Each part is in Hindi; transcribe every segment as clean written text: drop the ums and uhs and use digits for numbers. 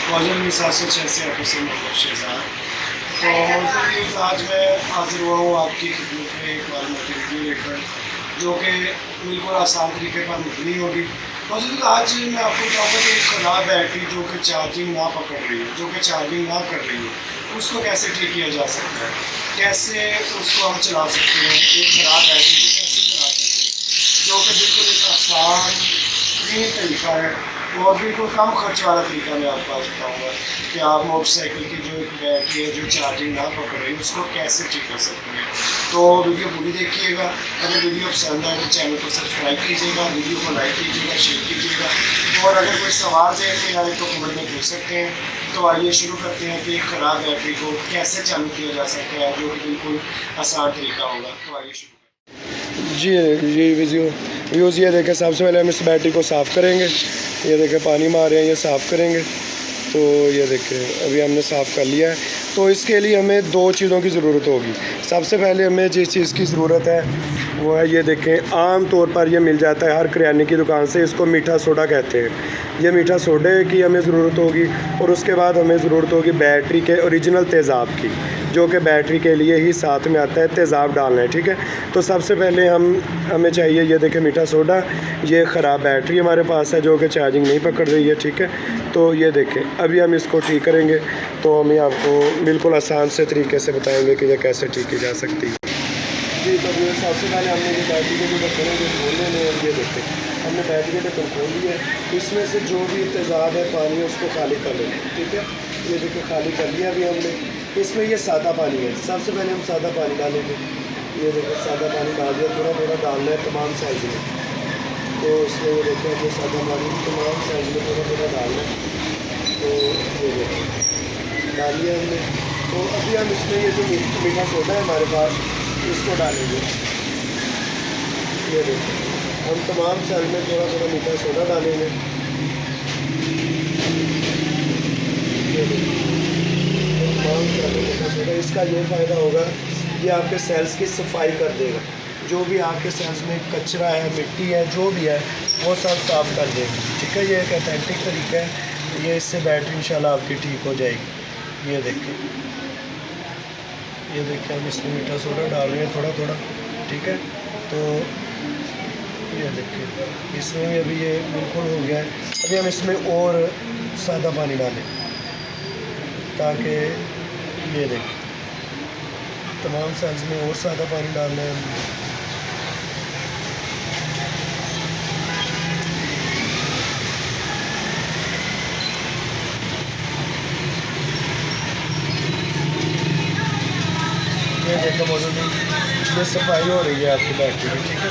वजन भी 786 एपिसोड में शेज़ाद। तो न्यूज़ आज मैं हाजिर हुआ हूँ आपकी खिदमत में एक मालूमाती वीडियो लेकर, जो कि बिल्कुल आसान तरीके पर मुबनी होगी। मौजूद आज मैं आपको बताऊँगा कि एक ख़राब बैटरी जो कि चार्जिंग ना पकड़ रही है, जो कि चार्जिंग ना कर रही है, उसको कैसे ठीक किया जा सकता है, कैसे उसको हम चला सकते हैं, एक ख़राब बैटरी को कैसे चला सकते हैं, जो कि बिल्कुल एक आसान तरीका है और बिल्कुल कम खर्च वाला तरीका मैं आपको आज बताऊँगा कि आप मोटरसाइकिल की जो एक बैटरी है जो चार्जिंग ना पकड़ रही है उसको कैसे ठीक कर सकते हैं। तो वीडियो पूरी देखिएगा। अगर वीडियो पसंद आए तो चैनल को सब्सक्राइब कीजिएगा, वीडियो को लाइक कीजिएगा, शेयर कीजिएगा और अगर कोई सवाल ज़हन में आए तो कमेंट में पूछ सकते हैं। तो आइए शुरू करते हैं कि एक ख़राब बैटरी को कैसे चालू किया जा सकता है, जो कि बिल्कुल आसान तरीका होगा। तो आइए शुरू जी व्यूज़ ये देखें, सबसे पहले हम इस बैटरी को साफ़ करेंगे। ये देखें पानी मार रहे हैं, ये साफ़ करेंगे। तो ये देखें अभी हमने साफ़ कर लिया है। तो इसके लिए हमें दो चीज़ों की ज़रूरत होगी। सबसे पहले हमें जिस चीज़ की ज़रूरत है वो है, ये देखें आम तौर पर ये मिल जाता है हर किराने की दुकान से, इसको मीठा सोडा कहते हैं। ये मीठा सोडे की हमें ज़रूरत होगी और उसके बाद हमें ज़रूरत होगी बैटरी के ओरिजिनल तेज़ाब की, जो कि बैटरी के लिए ही साथ में आता है, तेज़ाब डालना है। ठीक है, तो सबसे पहले हमें चाहिए, ये देखें मीठा सोडा। ये ख़राब बैटरी हमारे पास है जो कि चार्जिंग नहीं पकड़ रही है। ठीक है, तो ये देखें अभी हम इसको ठीक करेंगे, तो हम आपको बिल्कुल आसान से तरीके से बताएंगे कि यह कैसे ठीक की जा सकती है। जी, तो ये सबसे पहले हमने ये बैटरी के जो ढक्कन है वो खोल लेने हैं। ये देखें हमने बैटरी के ढक्कन खोल लिया है। इसमें से जो भी तेज़ाब है पानी है उसको खाली कर लेंगे। ठीक है, ये देखिए खाली कर लिया अभी हमने। इसमें ये सादा पानी है, सबसे पहले हम सादा पानी डालेंगे। ये देखिए सादा पानी डाल दिया, थोड़ा थोड़ा डालना है तमाम साइज़ में। तो इसमें ये देखिए ये सादा पानी तमाम साइज़ में थोड़ा थोड़ा डालना है। तो ये देखिए डाल लिया हमने। तो अभी हम इसमें ये जो मीठा सोडा है हमारे पास, इसको डालेंगे। ये देखिए हम तमाम सेल में थोड़ा थोड़ा मीठा सोडा डालेंगे। ये देखिए तमाम सेल में मीठा सोडा, इसका ये फ़ायदा होगा, ये आपके सेल्स की सफाई कर देगा। जो भी आपके सेल्स में कचरा है, मिट्टी है, जो भी है वो सब साफ़ कर देगा। ठीक है, ये एक ऑथेंटिक तरीका है। ये इससे बैटरी इंशाल्लाह आपकी ठीक हो जाएगी। ये देखिए हम इसमें मीठा सोडा डाल रहे हैं थोड़ा थोड़ा। ठीक है, तो ये देखिए इसमें भी अभी ये बिल्कुल हो गया है। अभी हम इसमें और सादा पानी डालें, ताकि ये देखिए तमाम सेल्स में और सादा पानी डालना है। ये देखो मौजूद ये सफाई हो रही है आपकी बैटरी की। ठीक है,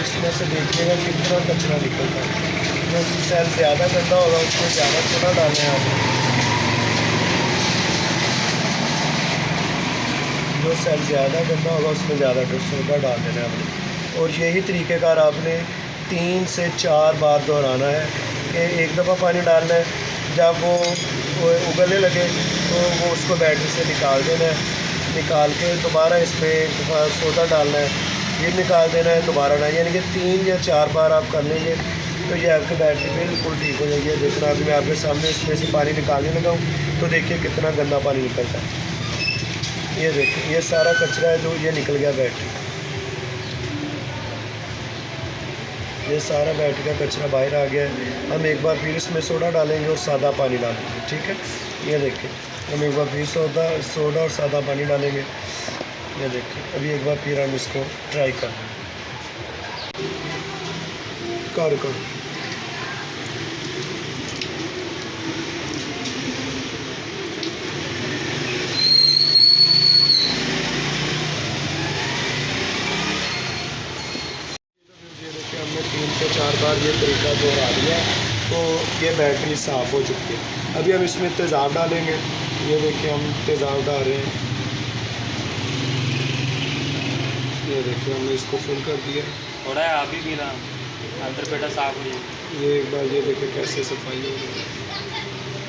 इसमें से देखिएगा कितना कचरा निकलता है। जो सेल ज़्यादा गंदा होगा उसमें ज़्यादा सोडा डालना है आपको। जो सेल ज़्यादा गंदा होगा उसमें ज़्यादा सोडा डाल देना है आपने। और यही तरीक़ेकार आपने 3 से 4 बार दोहराना है कि एक दफ़ा पानी डालना है, जब वो उबलने लगे तो वो उसको बैटरी से निकाल देना है, निकाल के दोबारा इसमें एक दफ़ा सोडा डालना है, फिर निकाल देना है, दोबारा डालना, यानी कि 3 या 4 बार आप कर लेंगे तो ये आपकी बैटरी बिल्कुल ठीक हो जाएगी। देखना अभी मैं आपके सामने इसमें से पानी निकालने लगा हूँ, तो देखिए कितना गंदा पानी निकलता है। ये देखिए ये सारा कचरा है जो ये निकल गया बैटरी, ये सारा बैटरी का कचरा बाहर आ गया है। हम एक बार फिर इसमें सोडा डालेंगे और सादा पानी डालेंगे। ठीक है, ये देखिए हम एक बार फिर सोडा और सादा पानी डालेंगे। ये देखिए अभी एक बार फिर हम इसको ट्राई कर हमने 3 से 4 बार ये तरीका दोहरा दिया है, तो ये बैटरी साफ़ हो चुकी है। अभी हम इसमें तेज़ाब डालेंगे। ये देखिए हम तेज़ाब डाल रहे हैं। ये देखिए हमने इसको फुल कर दिया। थोड़ा है आप ही पी रहा अंदर पेटा साफ हो जाए। ये एक बार ये देखिए कैसे सफाई हो रही है।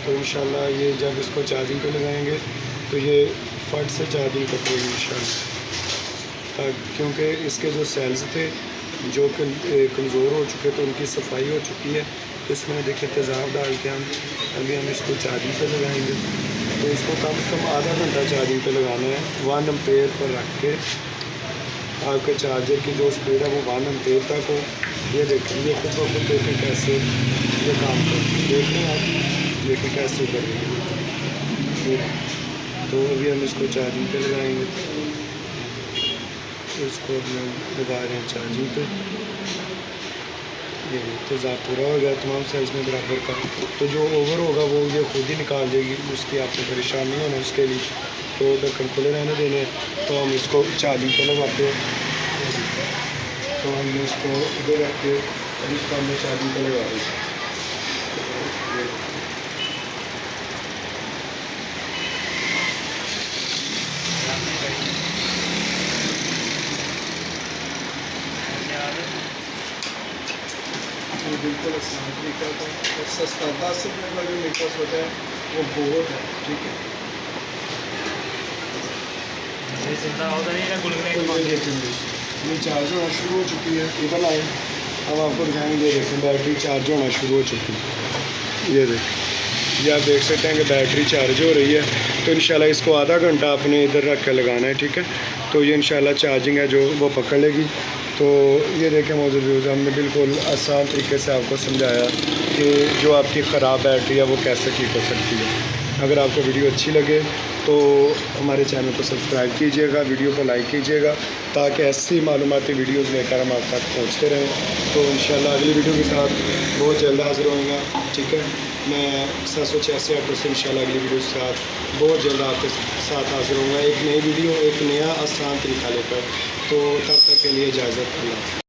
तो इंशाल्लाह ये जब इसको चार्जिंग पे लगाएंगे तो ये फट से चार्जिंग पकड़ेगी इंशाल्लाह, क्योंकि इसके जो सेल्स थे जो कमज़ोर हो चुके थे उनकी सफाई हो चुकी है। तो इसमें देखिए तेज़ाब डाल के अभी हम इसको चार्जिंग पे लगाएंगे। तो इसको कम से कम आधा घंटा चार्जिंग पे लगाना है 1 एम्पेयर पर रख के। आपके चार्जर की जो स्पीड है वो 1 एम्पेयर तक हो। ये देखिए, ये खुद ब खुद देखें कैसे ये काम कर देख रहे हैं आप, देखिए कैसे कर रही है। तो अभी हम इसको चार्जिंग पे लगाएंगे। तो इसको अभी हम लगा रहे हैं चार्जिंग पे। ये तेज़ाब पूरा हो गया तमाम साइज़ में बराबर का। तो जो ओवर होगा वो ये खुद ही निकाल देगी, उसकी आपको परेशान नहीं होना उसके लिए। तो ढक्कन खुले रहने देने हैं। तो हम इसको चार्जिंग पे लगाते हैं। तो हमने इसको इधर रख के और इसको हमने चार्जिंग पे लगा दी। ये बिल्कुल आसान तरीका था और सस्ता 10 रुपये का जो मेकअप होता है वो बहुत है, ठीक है। ये चिंता होता नहीं है गुलगुले तो ये देखेंगे ये चार्ज होना शुरू हो चुकी है। इधर आए, अब आपको दिखाएंगे। ये देखें बैटरी चार्ज होना शुरू हो चुकी है। ये देखें, ये आप देख सकते हैं कि बैटरी चार्ज हो रही है। तो इंशाल्लाह इसको आधा घंटा आपने इधर रख कर लगाना है, ठीक है। तो ये इंशाल्लाह चार्जिंग है जो वो पकड़ लेगी। तो ये देखें मौजूद व्यूज़, हमने बिल्कुल आसान तरीके से आपको समझाया कि जो आपकी ख़राब बैटरी है वो कैसे ठीक हो सकती है। अगर आपको वीडियो अच्छी लगे तो हमारे चैनल को सब्सक्राइब कीजिएगा, वीडियो को लाइक कीजिएगा, ताकि ऐसी मालूमाती वीडियोज़ लेकर हम आप तक पहुँचते रहें। तो इंशाल्लाह अगली वीडियो के साथ बहुत जल्द हाज़िर होऊंगा, ठीक है। मैं 786 ऑटो से इंशाल्लाह अगली वीडियो के साथ बहुत जल्द आपके साथ हाज़िर होऊंगा, एक नई वीडियो, एक नया आसान तरीका लेकर। तो तब तक के लिए इजाज़त, अल्लाह।